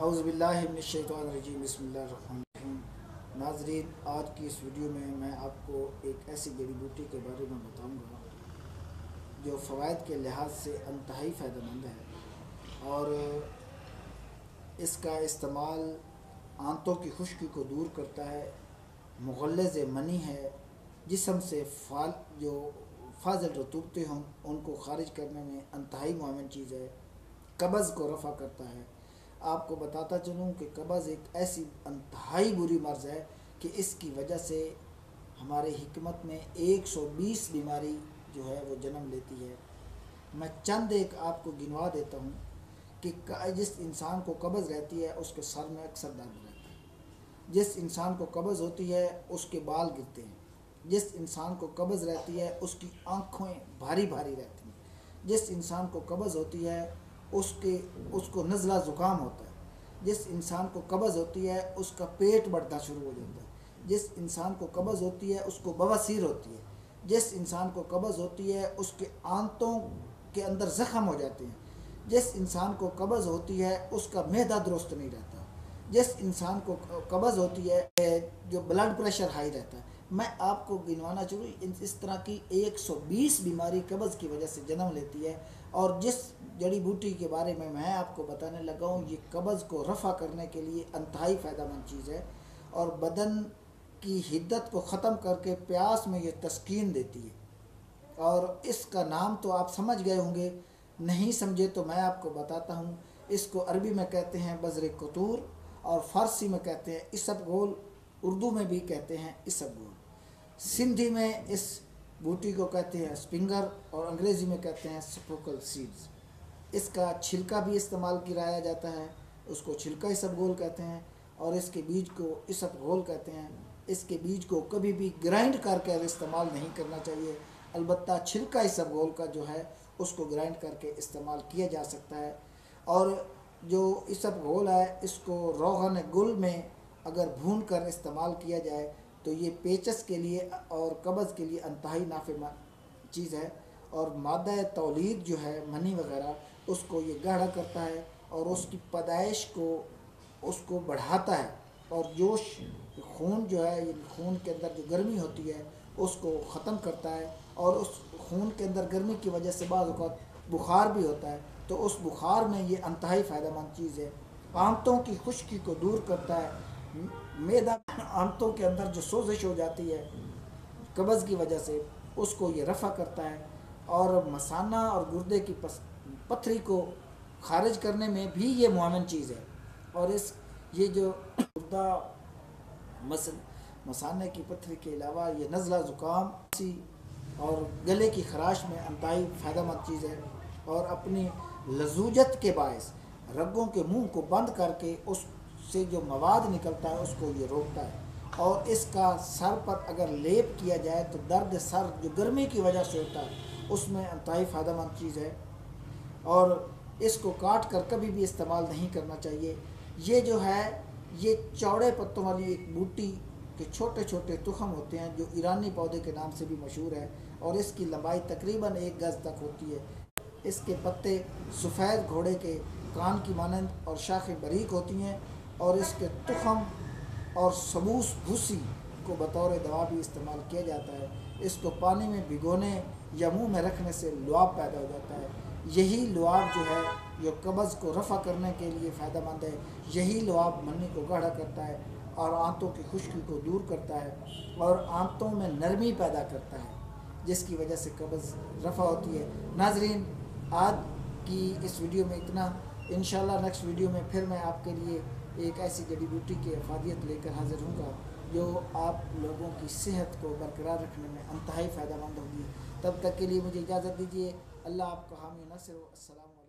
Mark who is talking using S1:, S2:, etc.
S1: औज़ुबिल्लाहिमिनश्शैतानिर्रजीम बिस्मिल्लाहिर्रहमानिर्रहीम। नाज़रीन, आज की इस वीडियो में मैं आपको एक ऐसी जड़ी बूटी के बारे में बताऊंगा जो फ़वाइद के लिहाज से इंतहाई फ़ायदेमंद है और इसका इस्तेमाल आंतों की खुश्की को दूर करता है, मुग़ल्लिज़ मनी है, जिस्म से जो फाज़िल रतूबतें हों उनको ख़ारिज करने में इंतहाई मुआविन चीज़ है, कब्ज़ को रफ़ा करता है। आपको बताता चलूँ कि कब्ज़ एक ऐसी इंतहाई बुरी मर्ज़ है कि इसकी वजह से हमारे हिकमत में 120 बीमारी जो है वो जन्म लेती है। मैं चंद एक आपको गिनवा देता हूँ कि जिस इंसान को कब्ज़ रहती है उसके सर में अक्सर दर्द रहता है, जिस इंसान को कब्ज़ होती है उसके बाल गिरते हैं, जिस इंसान को कब्ज़ रहती है उसकी आँखें भारी भारी रहती हैं, जिस इंसान को कब्ज़ होती है उसको नज़ला ज़ुकाम होता है, जिस इंसान को कब्ज़ होती है उसका पेट बढ़ना शुरू हो जाता है, जिस इंसान को कब्ज़ होती है उसको बवासीर होती है, जिस इंसान को कब्ज़ होती है उसके आंतों के अंदर ज़ख़म हो जाते हैं, जिस इंसान को कब्ज़ होती है उसका मैदा दुरुस्त नहीं रहता, जिस इंसान को कब्ज़ होती है जो ब्लड प्रेशर हाई रहता है। मैं आपको गिनवाना चाहूँ इस तरह की 120 बीमारी कब्ज़ की वजह से जन्म लेती है। और जिस जड़ी बूटी के बारे में मैं आपको बताने लगा हूँ ये कब्ज़ को रफ़ा करने के लिए इंतहाई फ़ायदेमंद चीज़ है और बदन की हिद्दत को ख़त्म करके प्यास में ये तस्कीन देती है। और इसका नाम तो आप समझ गए होंगे, नहीं समझे तो मैं आपको बताता हूँ। इसको अरबी में कहते हैं बज़्र कतूर और फ़ारसी में कहते हैं इसबगोल, उर्दू में भी कहते हैं इसबगोल, सिंधी में इस बूटी को कहते हैं स्पिंगर और अंग्रेज़ी में कहते हैं स्पोकल सीड्स। इसका छिलका भी इस्तेमाल किया जाता है, उसको छिलका इसबगोल कहते हैं और इसके बीज को इसबगोल कहते हैं। इसके बीज को कभी भी ग्राइंड करके इस्तेमाल नहीं करना चाहिए, अलबत्ता छिलका इसबगोल का जो है उसको ग्राइंड करके इस्तेमाल किया जा सकता है। और जो इसबगोल है इसको रोगन गुल में अगर भून कर इस्तेमाल किया जाए तो ये पेचस के लिए और कब्ज़ के लिए इंतहाई नाफ़े चीज़ है। और मादा तौलीद जो है मनी वगैरह उसको ये गाढ़ा करता है और उसकी पैदाइश को उसको बढ़ाता है और जोश खून जो है खून के अंदर जो गर्मी होती है उसको ख़त्म करता है। और उस खून के अंदर गर्मी की वजह से बाज़ औक़ात बुखार भी होता है, तो उस बुखार में ये इंतहाई फ़ायदेमंद चीज़ है। आंतों की खुश्की को दूर करता है, मैदा आंतों के अंदर जो सोजिश हो जाती है कब्ज़ की वजह से उसको ये रफ़ा करता है और मसाना और गुर्दे की पथरी को खारिज करने में भी ये मुआविन चीज़ है। और ये जो गुर्दा मसाने की पथरी के अलावा ये नज़ला ज़ुकाम और गले की खराश में इंतहाई फ़ायदेमंद चीज़ है। और अपनी लज़ूजत के बायस रगों के मुंह को बंद करके उससे जो मवाद निकलता है उसको ये रोकता है। और इसका सर पर अगर लेप किया जाए तो दर्द सर जो गर्मी की वजह से होता है उसमें इंतहाई फ़ायदेमंद चीज़ है। और इसको काट कर कभी भी इस्तेमाल नहीं करना चाहिए। ये जो है ये चौड़े पत्तों वाली एक बूटी के छोटे छोटे तुखम होते हैं जो ईरानी पौधे के नाम से भी मशहूर है और इसकी लंबाई तकरीबन 1 गज़ तक होती है। इसके पत्ते सफ़ेद घोड़े के कान की मानंद और शाखें बारीक होती हैं और इसके तुखम और सबूस भूसी को बतौर दवा भी इस्तेमाल किया जाता है। इसको पानी में भिगोने या मुंह में रखने से लुआब पैदा हो जाता है। यही लुआब जो है जो कब्ज़ को रफ़ा करने के लिए फ़ायदेमंद है, यही लुआब मनी को गाढ़ा करता है और आंतों की खुश्की को दूर करता है और आंतों में नरमी पैदा करता है जिसकी वजह से कब्ज़ रफ़ा होती है। नाज़रीन, आज की इस वीडियो में इतना। इंशाल्लाह नेक्स्ट वीडियो में फिर मैं आपके लिए एक ऐसी जड़ी बूटी की अफादियत लेकर हाज़िर हूँगा जो आप लोगों की सेहत को बरकरार रखने में इंतहाई फ़ायदेमंद होगी। तब तक के लिए मुझे इजाज़त दीजिए। अल्लाह आपका हामी नस्र हो। अस्सलाम।